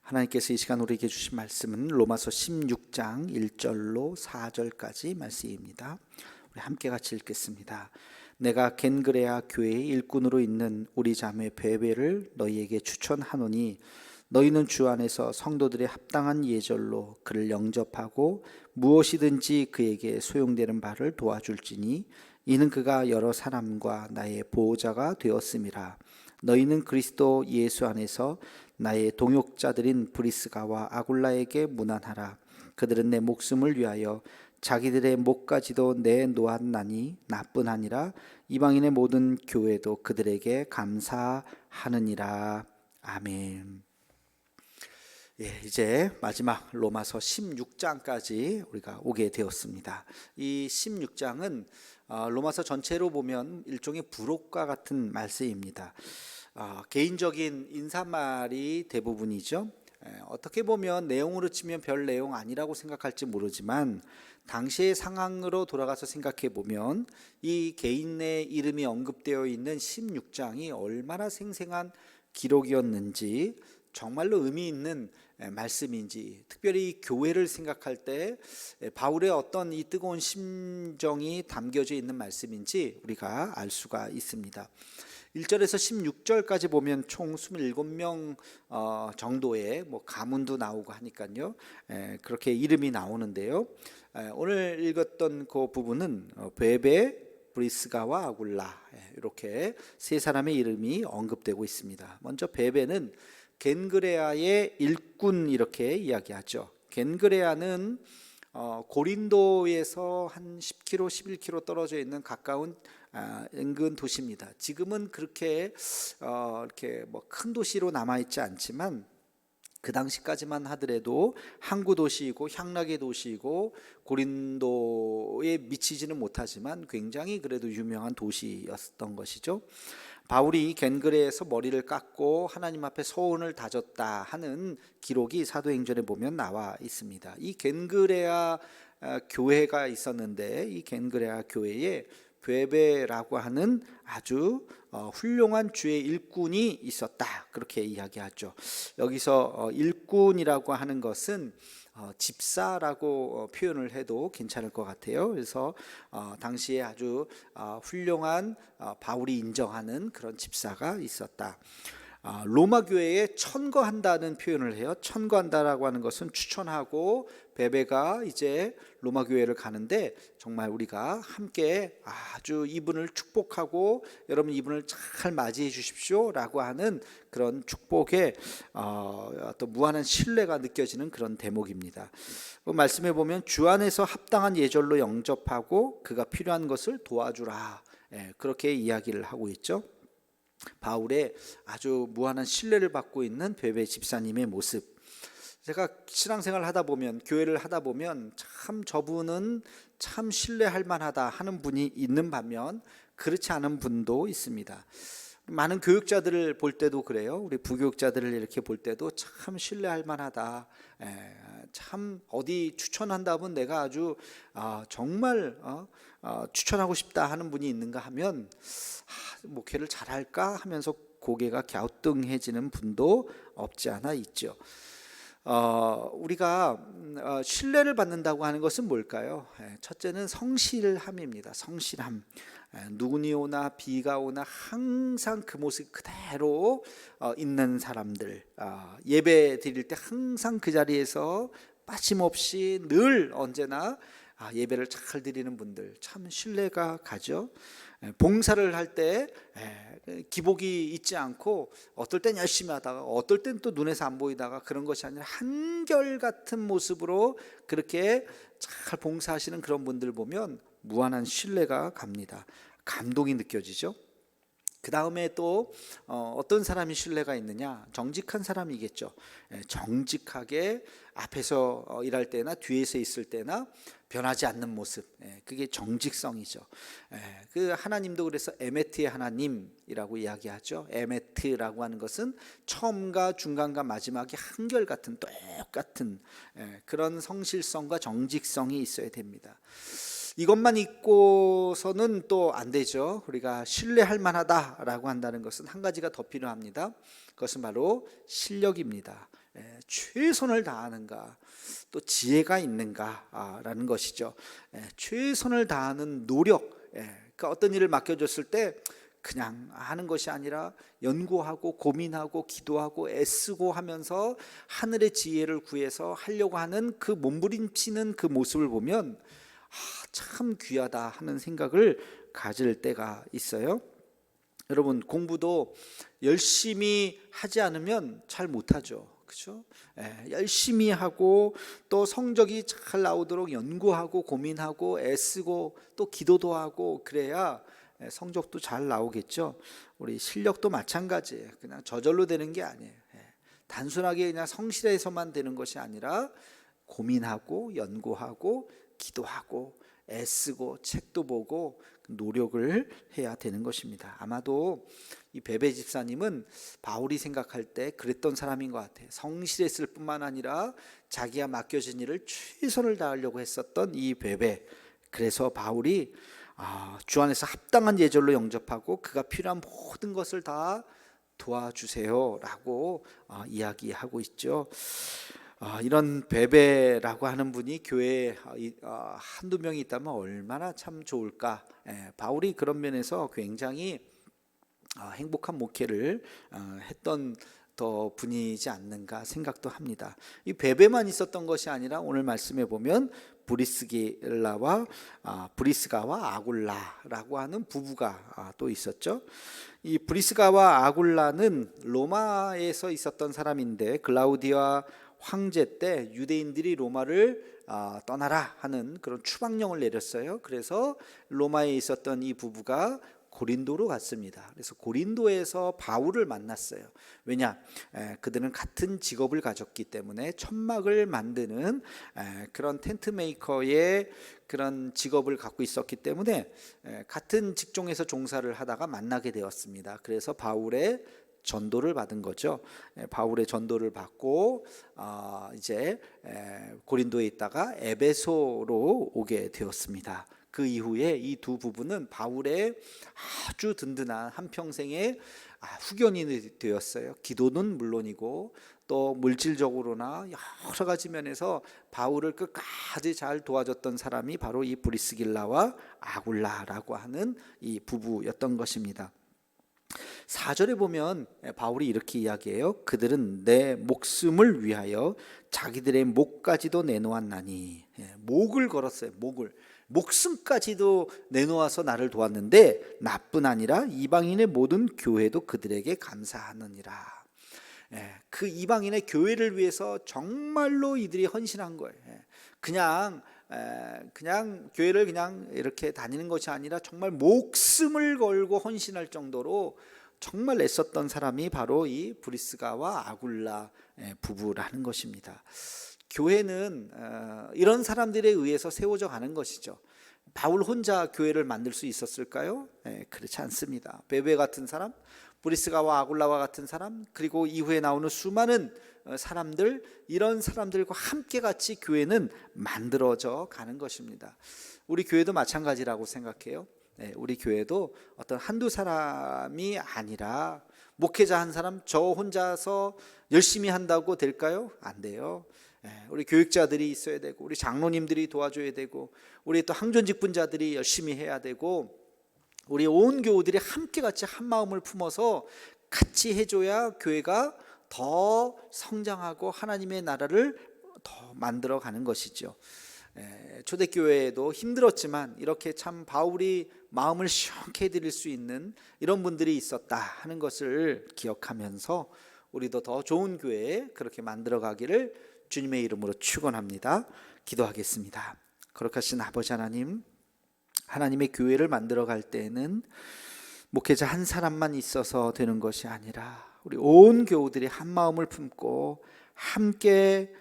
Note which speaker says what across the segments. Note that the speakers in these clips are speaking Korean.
Speaker 1: 하나님께서 이 시간 우리에게 주신 말씀은 로마서 16장 1절로 4절까지 말씀입니다. 우리 함께 같이 읽겠습니다. 내가 겐그레아 교회의 일꾼으로 있는 우리 자매 베베를 너희에게 추천하노니 너희는 주 안에서 성도들의 합당한 예절로 그를 영접하고 무엇이든지 그에게 소용되는 바를 도와줄지니 이는 그가 여러 사람과 나의 보호자가 되었음이라. 너희는 그리스도 예수 안에서 나의 동역자들인 브리스가와 아굴라에게 문안하라. 그들은 내 목숨을 위하여 자기들의 목까지도 내놓았나니 나뿐 아니라 이방인의 모든 교회도 그들에게 감사하느니라. 아멘. 이제 마지막 로마서 16장까지 우리가 오게 되었습니다. 이 16장은 로마서 전체로 보면 일종의 부록과 같은 말씀입니다. 개인적인 인사말이 대부분이죠. 어떻게 보면 내용으로 치면 별 내용 아니라고 생각할지 모르지만 당시의 상황으로 돌아가서 생각해 보면 이 개인의 이름이 언급되어 있는 16장이 얼마나 생생한 기록이었는지, 정말로 의미 있는 말씀인지, 특별히 교회를 생각할 때 바울의 어떤 이 뜨거운 심정이 담겨져 있는 말씀인지 우리가 알 수가 있습니다. 1절에서 16절까지 보면 총 27명 정도의 가문도 나오고 하니까요, 그렇게 이름이 나오는데요. 오늘 읽었던 그 부분은 베베, 브리스가와 아굴라, 이렇게 세 사람의 이름이 언급되고 있습니다. 먼저 베베는 겐그레아의 일꾼, 이렇게 이야기하죠. 겐그레아는 고린도에서 한 10km, 11km 떨어져 있는 가까운 인근 도시입니다. 지금은 그렇게 이렇게 큰 도시로 남아 있지 않지만 그 당시까지만 하더라도 항구 도시이고 향락의 도시이고 고린도에 미치지는 못하지만 굉장히 그래도 유명한 도시였던 것이죠. 바울이 겐그레에서 머리를 깎고 하나님 앞에 서원을 다졌다 하는 기록이 사도행전에 보면 나와 있습니다. 이 겐그레아 교회가 있었는데 이 겐그레아 교회에 베베라고 하는 아주 훌륭한 주의 일꾼이 있었다, 그렇게 이야기하죠. 여기서 일꾼이라고 하는 것은 집사라고 표현을 해도 괜찮을 것 같아요. 그래서 당시에 아주 훌륭한 바울이 인정하는 그런 집사가 있었다. 로마 교회에 천거한다는 표현을 해요. 천거한다라고 하는 것은 추천하고, 베베가 이제 로마 교회를 가는데 정말 우리가 함께 아주 이분을 축복하고 여러분 이분을 잘 맞이해 주십시오 라고 하는 그런 축복의 또 무한한 신뢰가 느껴지는 그런 대목입니다. 그 말씀에 보면 주 안에서 합당한 예절로 영접하고 그가 필요한 것을 도와주라, 그렇게 이야기를 하고 있죠. 바울의 아주 무한한 신뢰를 받고 있는 베베 집사님의 모습. 제가 신앙생활을 하다 보면, 교회를 하다 보면 참 저분은 참 신뢰할 만하다 하는 분이 있는 반면 그렇지 않은 분도 있습니다. 많은 교육자들을 볼 때도 그래요. 우리 부교육자들을 이렇게 볼 때도 참 신뢰할 만하다, 참 어디 추천한다면 내가 아주 정말 추천하고 싶다 하는 분이 있는가 하면 목회를 잘할까 하면서 고개가 갸우뚱해지는 분도 없지 않아 있죠. 우리가 신뢰를 받는다고 하는 것은 뭘까요? 첫째는 성실함입니다. 성실함. 눈이 오나 비가 오나 항상 그 모습 그대로 있는 사람들, 예배 드릴 때 항상 그 자리에서 빠짐없이 늘 언제나 예배를 잘 드리는 분들, 참 신뢰가 가죠. 봉사를 할 때 기복이 있지 않고 어떨 땐 열심히 하다가 어떨 땐 또 눈에서 안 보이다가 그런 것이 아니라 한결같은 모습으로 그렇게 잘 봉사하시는 그런 분들 보면 무한한 신뢰가 갑니다. 감동이 느껴지죠. 그 다음에 또 어떤 사람이 신뢰가 있느냐? 정직한 사람이겠죠. 정직하게 앞에서 일할 때나 뒤에서 있을 때나 변하지 않는 모습, 그게 정직성이죠. 그 하나님도 그래서 에메트의 하나님이라고 이야기하죠. 에메트라고 하는 것은 처음과 중간과 마지막이 한결같은 똑같은 그런 성실성과 정직성이 있어야 됩니다. 이것만 있고서는 또 안 되죠. 우리가 신뢰할 만하다라고 한다는 것은 한 가지가 더 필요합니다. 그것은 바로 실력입니다. 최선을 다하는가, 또 지혜가 있는가라는 것이죠. 최선을 다하는 노력, 그러니까 어떤 일을 맡겨줬을 때 그냥 하는 것이 아니라 연구하고 고민하고 기도하고 애쓰고 하면서 하늘의 지혜를 구해서 하려고 하는 그 몸부림치는 그 모습을 보면 참 귀하다 하는 생각을 가질 때가 있어요. 여러분, 공부도 열심히 하지 않으면 잘 못하죠. 그렇죠? 열심히 하고 또 성적이 잘 나오도록 연구하고 고민하고 애쓰고 또 기도도 하고 그래야 성적도 잘 나오겠죠. 우리 실력도 마찬가지예요. 그냥 저절로 되는 게 아니에요. 단순하게 그냥 성실해서만 되는 것이 아니라 고민하고 연구하고 기도하고 애쓰고 책도 보고 노력을 해야 되는 것입니다. 아마도 이 베베 집사님은 바울이 생각할 때 그랬던 사람인 것 같아요. 성실했을 뿐만 아니라 자기가 맡겨진 일을 최선을 다하려고 했었던 이 베베. 그래서 바울이 주 안에서 합당한 예절로 영접하고 그가 필요한 모든 것을 다 도와주세요 라고 이야기하고 있죠. 이런 베베라고 하는 분이 교회에 한두 명이 있다면 얼마나 참 좋을까. 바울이 그런 면에서 굉장히 행복한 목회를 했던 분이지 않는가 생각도 합니다. 이 베베만 있었던 것이 아니라 오늘 말씀에 보면 브리스가와 아굴라라고 하는 부부가 또 있었죠. 이 브리스가와 아굴라는 로마에서 있었던 사람인데 글라우디아 황제 때 유대인들이 로마를 떠나라 하는 그런 추방령을 내렸어요. 그래서 로마에 있었던 이 부부가 고린도로 갔습니다. 그래서 고린도에서 바울을 만났어요. 왜냐? 그들은 같은 직업을 가졌기 때문에 천막을 만드는 그런 텐트 메이커의 그런 직업을 갖고 있었기 때문에 같은 직종에서 종사를 하다가 만나게 되었습니다. 그래서 바울의 전도를 받은 거죠. 바울의 전도를 받고 이제 고린도에 있다가 에베소로 오게 되었습니다. 그 이후에 이 두 부부는 바울의 아주 든든한 한평생의 후견인이 되었어요. 기도는 물론이고 또 물질적으로나 여러 가지 면에서 바울을 끝까지 잘 도와줬던 사람이 바로 이 브리스길라와 아굴라라고 하는 이 부부였던 것입니다. 4절에 보면 바울이 이렇게 이야기해요. 그들은 내 목숨을 위하여 자기들의 목까지도 내놓았나니. 목을 걸었어요. 목숨까지도 내놓아서 나를 도왔는데 나뿐 아니라 이방인의 모든 교회도 그들에게 감사하느니라. 그 이방인의 교회를 위해서 정말로 이들이 헌신한 거예요. 그냥 교회를 그냥 이렇게 다니는 것이 아니라 정말 목숨을 걸고 헌신할 정도로 정말 애썼던 사람이 바로 이 브리스가와 아굴라 부부라는 것입니다. 교회는 이런 사람들에 의해서 세워져 가는 것이죠. 바울 혼자 교회를 만들 수 있었을까요? 그렇지 않습니다. 베베 같은 사람, 브리스가와 아굴라와 같은 사람, 그리고 이후에 나오는 수많은 사람들, 이런 사람들과 함께 같이 교회는 만들어져 가는 것입니다. 우리 교회도 마찬가지라고 생각해요. 우리 교회도 어떤 한두 사람이 아니라 목회자 한 사람 저 혼자서 열심히 한다고 될까요? 안 돼요. 우리 교육자들이 있어야 되고 우리 장로님들이 도와줘야 되고 우리 또 항존 직분자들이 열심히 해야 되고 우리 온 교우들이 함께 같이 한 마음을 품어서 같이 해줘야 교회가 더 성장하고 하나님의 나라를 더 만들어가는 것이죠. 초대교회에도 힘들었지만 이렇게 참 바울이 마음을 시원케 해드릴 수 있는 이런 분들이 있었다 하는 것을 기억하면서 우리도 더 좋은 교회 그렇게 만들어가기를 주님의 이름으로 축원합니다. 기도하겠습니다. 거룩하신 아버지 하나님, 하나님의 교회를 만들어갈 때에는 목회자 한 사람만 있어서 되는 것이 아니라 우리 온 교우들이 한 마음을 품고 함께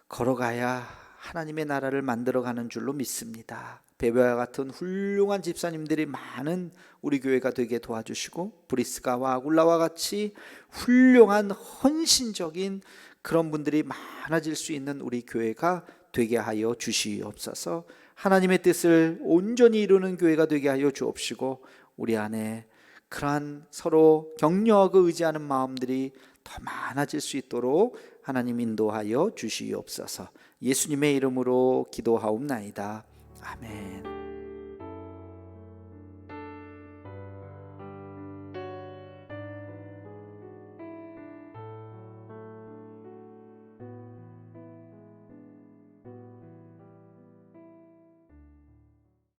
Speaker 1: 걸어가야 하나님의 나라를 만들어가는 줄로 믿습니다. 베베와 같은 훌륭한 집사님들이 많은 우리 교회가 되게 도와주시고 브리스가와 아굴라와 같이 훌륭한 헌신적인 그런 분들이 많아질 수 있는 우리 교회가 되게 하여 주시옵소서. 하나님의 뜻을 온전히 이루는 교회가 되게 하여 주옵시고 우리 안에 그러한 서로 격려하고 의지하는 마음들이 더 많아질 수 있도록 하나님 인도하여 주시옵소서. 예수님의 이름으로 기도하옵나이다. 아멘.